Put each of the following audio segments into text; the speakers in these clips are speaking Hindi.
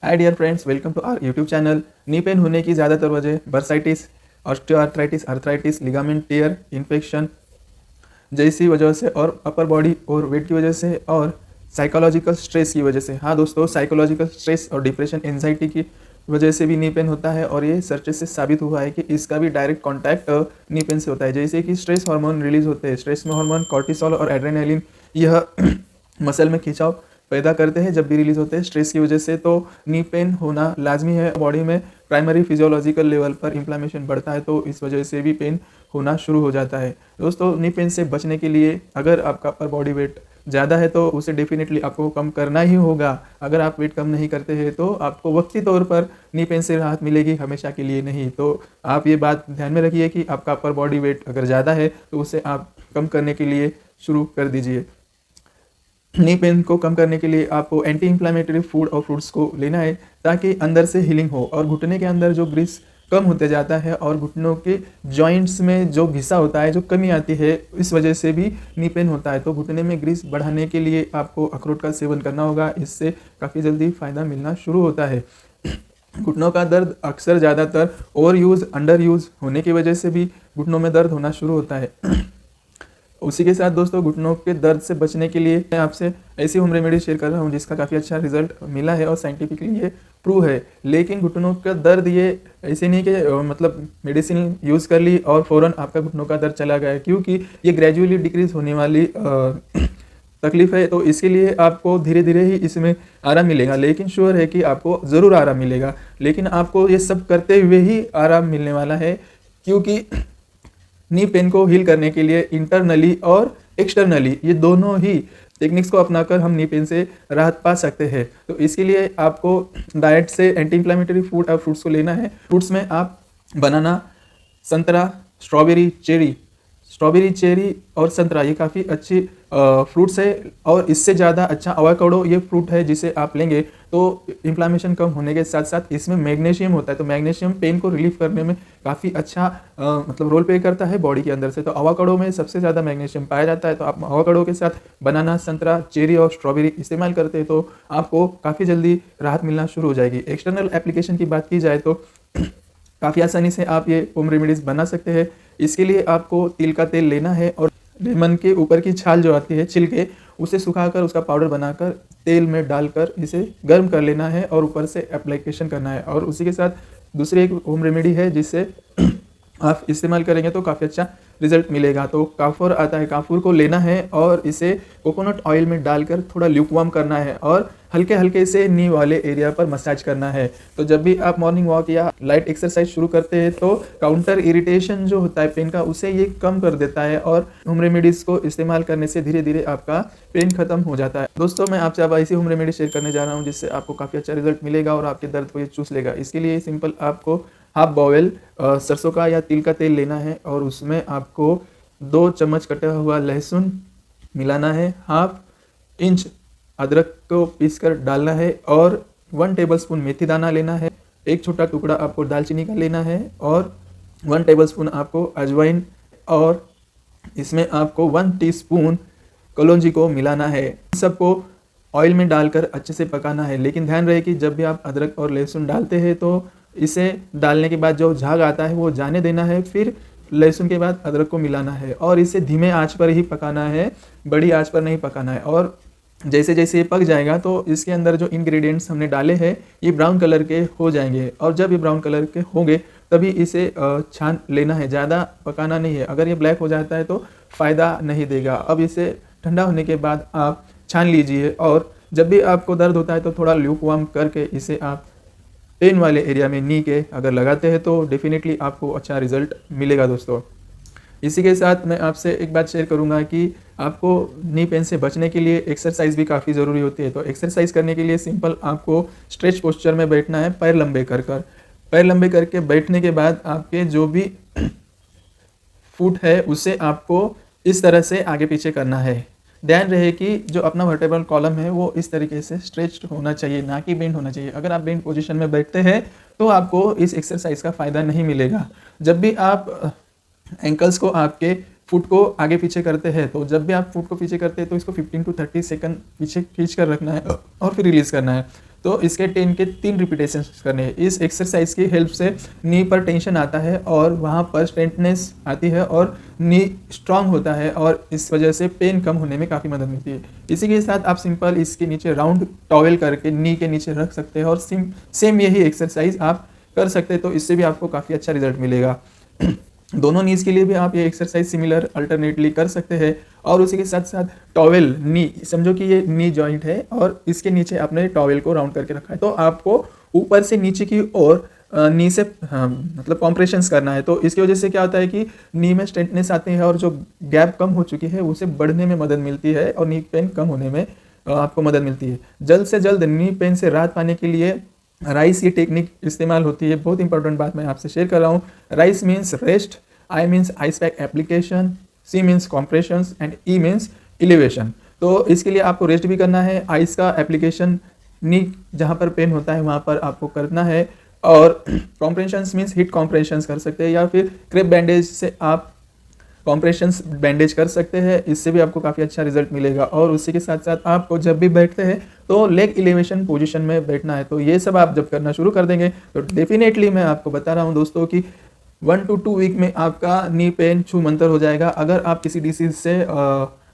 Hi dear friends, welcome to our YouTube channel. Knee pain होने की ज़्यादातर वजह bursitis, osteoarthritis, arthritis, ligament tear, infection जैसी वजह से और अपर बॉडी और वेट की वजह से और साइकोलॉजिकल स्ट्रेस की वजह से। हाँ दोस्तों, साइकोलॉजिकल स्ट्रेस और डिप्रेशन, एंजाइटी की वजह से भी नी पेन होता है और ये सर्चेस से साबित हुआ है कि इसका भी डायरेक्ट कॉन्टैक्ट नी पेन से होता है। जैसे कि स्ट्रेस हार्मोन रिलीज होते हैं, स्ट्रेस में हार्मोन कॉर्टिसोल और एड्रेनालिन यह मसल में खिंचाव पैदा करते हैं जब भी रिलीज होते हैं स्ट्रेस की वजह से। तो नी पेन होना लाजमी है। बॉडी में प्राइमरी फिजियोलॉजिकल लेवल पर इन्फ्लामेशन बढ़ता है तो इस वजह से भी पेन होना शुरू हो जाता है। दोस्तों, नी पेन से बचने के लिए अगर आपका अपर बॉडी वेट ज़्यादा है तो उसे डेफिनेटली आपको कम करना ही होगा। अगर आप वेट कम नहीं करते हैं तो आपको वक्ती तौर पर नी पेन से राहत मिलेगी, हमेशा के लिए नहीं। तो आप ये बात ध्यान में रखिए कि आपका अपर बॉडी वेट अगर ज़्यादा है तो उसे आप कम करने के लिए शुरू कर दीजिए। नी पेन को कम करने के लिए आपको एंटी इंफ्लामेटरी फूड और फ्रूट्स को लेना है ताकि अंदर से हीलिंग हो और घुटने के अंदर जो ग्रीस कम होते जाता है और घुटनों के जॉइंट्स में जो घिसा होता है, जो कमी आती है, इस वजह से भी नी पेन होता है। तो घुटने में ग्रीस बढ़ाने के लिए आपको अखरोट का सेवन करना होगा, इससे काफ़ी जल्दी फ़ायदा मिलना शुरू होता है। घुटनों का दर्द अक्सर ज़्यादातर ओवर यूज़, अंडर यूज़ होने की वजह से भी घुटनों में दर्द होना शुरू होता है। उसी के साथ दोस्तों, घुटनों के दर्द से बचने के लिए मैं आपसे ऐसी होम रेमेडी शेयर कर रहा हूँ जिसका काफ़ी अच्छा रिजल्ट मिला है और साइंटिफिकली ये प्रूव है। लेकिन घुटनों का दर्द ये ऐसे नहीं कि मतलब मेडिसिन यूज़ कर ली और फ़ौरन आपका घुटनों का दर्द चला गया, क्योंकि ये ग्रेजुअली डिक्रीज होने वाली तकलीफ है। तो इसके लिए आपको धीरे धीरे ही इसमें आराम मिलेगा, लेकिन श्योर है कि आपको ज़रूर आराम मिलेगा। लेकिन आपको ये सब करते हुए ही आराम मिलने वाला है, क्योंकि नी पेन को हील करने के लिए इंटरनली और एक्सटर्नली ये दोनों ही टेक्निक्स को अपनाकर हम नी पेन से राहत पा सकते हैं। तो इसके लिए आपको डाइट से एंटी इंफ्लामेटरी फूड और फ्रूट्स को लेना है। फ्रूट्स में आप बनाना, संतरा, स्ट्रॉबेरी, चेरी और संतरा ये काफ़ी अच्छी फ्रूट्स है। और इससे ज़्यादा अच्छा एवोकाडो ये फ्रूट है जिसे आप लेंगे तो इन्फ्लामेशन कम होने के साथ साथ इसमें मैग्नीशियम होता है। तो मैग्नीशियम पेन को रिलीफ करने में काफ़ी अच्छा मतलब रोल प्ले करता है बॉडी के अंदर से। तो एवोकाडो में सबसे ज़्यादा मैग्नीशियम पाया जाता है। तो आप एवोकाडो के साथ बनाना, संतरा, चेरी और स्ट्रॉबेरी इस्तेमाल करते हैं तो आपको काफ़ी जल्दी राहत मिलना शुरू हो जाएगी। एक्सटर्नल एप्लीकेशन की बात की जाए तो काफ़ी आसानी से आप ये होम रेमेडीज़ बना सकते हैं। इसके लिए आपको तिल का तेल लेना है और लेमन के ऊपर की छाल जो आती है, छिलके, उसे सुखाकर उसका पाउडर बनाकर तेल में डालकर इसे गर्म कर लेना है और ऊपर से एप्लीकेशन करना है। और उसी के साथ दूसरी एक होम रेमेडी है जिससे आप इस्तेमाल करेंगे तो काफ़ी अच्छा रिजल्ट मिलेगा। तो काफूर आता है, काफूर को लेना है और इसे कोकोनट ऑयल में डालकर थोड़ा ल्यूकवार्म करना है और हल्के हल्के से नी वाले एरिया पर मसाज करना है। तो जब भी आप मॉर्निंग वॉक या लाइट एक्सरसाइज शुरू करते हैं तो काउंटर इरिटेशन जो होता है पेन का, उसे ये कम कर देता है और होम रेमेडीज़ को इस्तेमाल करने से धीरे धीरे आपका पेन खत्म हो जाता है। दोस्तों, मैं आपसे अब ऐसी होम रेमेडी शेयर करने जा रहा हूँ जिससे आपको काफ़ी अच्छा रिजल्ट मिलेगा और आपके दर्द को ये चूस लेगा। इसके लिए सिंपल आपको हाफ बॉयल सरसों का या तिल का तेल लेना है और उसमें आपको 2 चम्मच कटा हुआ लहसुन मिलाना है, हाफ इंच अदरक को पीसकर डालना है और 1 टेबलस्पून मेथी दाना लेना है। एक छोटा टुकड़ा आपको दालचीनी का लेना है और 1 टेबलस्पून आपको अजवाइन और इसमें आपको 1 टीस्पून कलौंजी को मिलाना है। सबको ऑयल में डालकर अच्छे से पकाना है। लेकिन ध्यान रहे कि जब भी आप अदरक और लहसुन डालते हैं तो इसे डालने के बाद जो झाग आता है वो जाने देना है, फिर लहसुन के बाद अदरक को मिलाना है और इसे धीमे आंच पर ही पकाना है, बड़ी आंच पर नहीं पकाना है। और जैसे जैसे ये पक जाएगा तो इसके अंदर जो इंग्रेडिएंट्स हमने डाले हैं ये ब्राउन कलर के हो जाएंगे और जब ये ब्राउन कलर के होंगे तभी इसे छान लेना है, ज़्यादा पकाना नहीं है। अगर ये ब्लैक हो जाता है तो फ़ायदा नहीं देगा। अब इसे ठंडा होने के बाद आप छान लीजिए और जब भी आपको दर्द होता है तो थोड़ा ल्यूकवार्म करके इसे आप पेन वाले एरिया में नी के अगर लगाते हैं तो डेफिनेटली आपको अच्छा रिजल्ट मिलेगा। दोस्तों, इसी के साथ मैं आपसे एक बात शेयर करूंगा कि आपको नी पेन से बचने के लिए एक्सरसाइज भी काफ़ी ज़रूरी होती है। तो एक्सरसाइज करने के लिए सिंपल आपको स्ट्रेच पोस्चर में बैठना है, पैर लंबे कर कर। पैर लंबे करके बैठने के बाद आपके जो भी फुट है उसे आपको इस तरह से आगे पीछे करना है। ध्यान रहे कि जो अपना वर्टेब्रल कॉलम है वो इस तरीके से स्ट्रेच्ड होना चाहिए, ना कि बेंड होना चाहिए। अगर आप बेंड पोजीशन में बैठते हैं तो आपको इस एक्सरसाइज का फ़ायदा नहीं मिलेगा। जब भी आप एंकल्स को, आपके फुट को आगे पीछे करते हैं तो जब भी आप फुट को पीछे करते हैं तो इसको 15 to 30 सेकंड पीछे खींच कर रखना है और फिर रिलीज़ करना है। तो इसके 10 के 3 रिपीटेशन करने हैं। इस एक्सरसाइज की हेल्प से नी पर टेंशन आता है और वहाँ पर स्ट्रेंथनेस आती है और नी स्ट्रांग होता है और इस वजह से पेन कम होने में काफ़ी मदद मिलती है। इसी के साथ आप सिंपल इसके नीचे राउंड टॉवेल करके नी के नीचे रख सकते हैं और सेम यही एक्सरसाइज आप कर सकते हैं, तो इससे भी आपको काफ़ी अच्छा रिजल्ट मिलेगा। दोनों नीज के लिए भी आप ये एक्सरसाइज सिमिलर अल्टरनेटली कर सकते हैं। और उसी के साथ साथ टॉवेल नी, समझो कि ये नी जॉइंट है और इसके नीचे आपने टॉवेल को राउंड करके रखा है, तो आपको ऊपर से नीचे की ओर नी से मतलब कॉम्प्रेशंस करना है। तो इसकी वजह से क्या होता है कि नी में स्ट्रेंथनेस आती है और जो गैप कम हो चुकी है उसे बढ़ने में मदद मिलती है और नी पेन कम होने में आपको मदद मिलती है। जल्द से जल्द नी पेन से राहत पाने के लिए राइस की टेक्निक इस्तेमाल होती है। बहुत इंपॉर्टेंट बात मैं आपसे शेयर कर रहा हूँ। RICE means rest, I means ice pack application, C means compressions and E means elevation. तो इसके लिए आपको रेस्ट भी करना है, आइस का एप्लीकेशन नी जहाँ पर पेन होता है वहाँ पर आपको करना है, और कॉम्प्रेशंस मीन्स हिट कॉम्प्रेशंस कर सकते हैं या फिर क्रेप बैंडेज से आप कॉम्प्रेशंस बैंडेज कर सकते हैं, इससे भी आपको काफ़ी अच्छा रिजल्ट मिलेगा। और उसी के साथ साथ आपको जब भी बैठते हैं तो लेग एलिवेशन पोजीशन में बैठना है। तो ये सब आप जब करना शुरू कर देंगे तो डेफिनेटली मैं आपको बता रहा हूँ दोस्तों कि 1 to 2 वीक में आपका नी पेन छू मंतर हो जाएगा। अगर आप किसी डिसीज से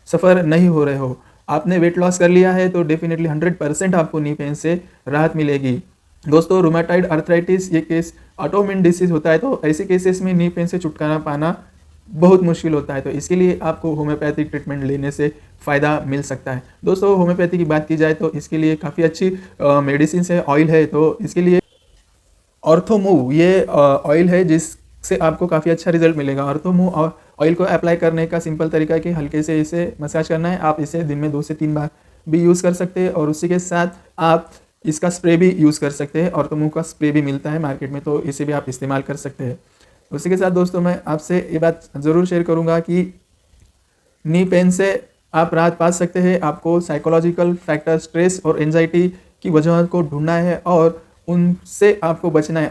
सफ़र नहीं हो रहे हो, आपने वेट लॉस कर लिया है, तो डेफिनेटली 100% आपको नी पेन से राहत मिलेगी। दोस्तों रूमेटॉइड अर्थराइटिस ये केस ऑटोइम्यून डिसीज होता है, तो ऐसे केसेस में नी पेन से छुटकारा पाना बहुत मुश्किल होता है, तो इसके लिए आपको होम्योपैथिक ट्रीटमेंट लेने से फ़ायदा मिल सकता है। दोस्तों होम्योपैथी की बात की जाए तो इसके लिए काफ़ी अच्छी मेडिसिन है, ऑयल है। तो इसके लिए ऑर्थोमूव ये ऑयल है जिससे आपको काफ़ी अच्छा रिजल्ट मिलेगा। ऑर्थोमूव ऑयल को अप्लाई करने का सिंपल तरीका है कि हल्के से इसे मसाज करना है। आप इसे दिन में 2 से 3 बार भी यूज़ कर सकते हैं और उसी के साथ आप इसका स्प्रे भी यूज़ कर सकते हैं। ऑर्थोमूव का स्प्रे भी मिलता है मार्केट में, तो इसे भी आप इस्तेमाल कर सकते हैं। उसी के साथ दोस्तों मैं आपसे ये बात ज़रूर शेयर करूंगा कि नी पेन से आप राहत पा सकते हैं। आपको साइकोलॉजिकल फैक्टर, स्ट्रेस और एंजाइटी की वजह को ढूंढना है और उनसे आपको बचना है।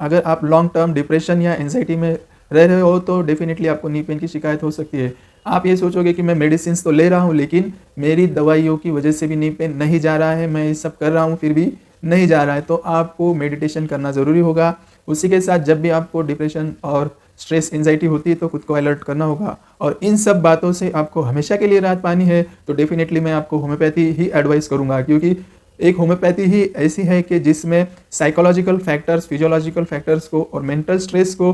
अगर आप लॉन्ग टर्म डिप्रेशन या एंजाइटी में रह रहे हो तो डेफिनेटली आपको नी पेन की शिकायत हो सकती है। आप ये सोचोगे कि मैं मेडिसिन तो ले रहा हूँ लेकिन मेरी दवाइयों की वजह से भी नी पेन नहीं जा रहा है, मैं ये सब कर रहा हूँ फिर भी नहीं जा रहा है, तो आपको मेडिटेशन करना ज़रूरी होगा। उसी के साथ जब भी आपको डिप्रेशन और स्ट्रेस एंजाइटी होती है तो खुद को अलर्ट करना होगा। और इन सब बातों से आपको हमेशा के लिए राहत पानी है तो डेफिनेटली मैं आपको होम्योपैथी ही एडवाइस करूंगा, क्योंकि एक होम्योपैथी ही ऐसी है कि जिसमें साइकोलॉजिकल फैक्टर्स, फिजियोलॉजिकल फैक्टर्स को और मेंटल स्ट्रेस को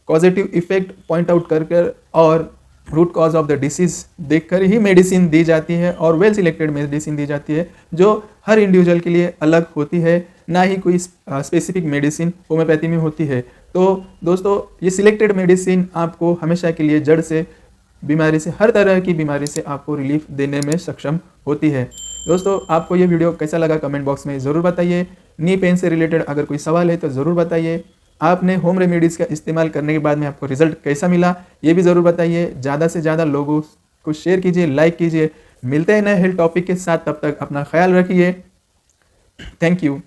पॉजिटिव इफेक्ट पॉइंट आउट कर और root cause of the disease देखकर ही मेडिसिन दी जाती है और वेल सिलेक्टेड मेडिसिन दी जाती है जो हर इंडिविजुअल के लिए अलग होती है, ना ही कोई स्पेसिफिक मेडिसिन होम्योपैथी में होती है। तो दोस्तों ये सिलेक्टेड मेडिसिन आपको हमेशा के लिए जड़ से बीमारी से, हर तरह की बीमारी से आपको रिलीफ देने में सक्षम होती है। दोस्तों आपको ये वीडियो कैसा लगा कमेंट बॉक्स में ज़रूर बताइए। नी पेन से रिलेटेड अगर कोई सवाल है तो ज़रूर बताइए। आपने होम रेमेडीज़ का इस्तेमाल करने के बाद में आपको रिजल्ट कैसा मिला ये भी ज़रूर बताइए। ज़्यादा से ज़्यादा लोगों को शेयर कीजिए, लाइक कीजिए। मिलते हैं नए हेल्थ टॉपिक के साथ, तब तक अपना ख्याल रखिए। Thank you.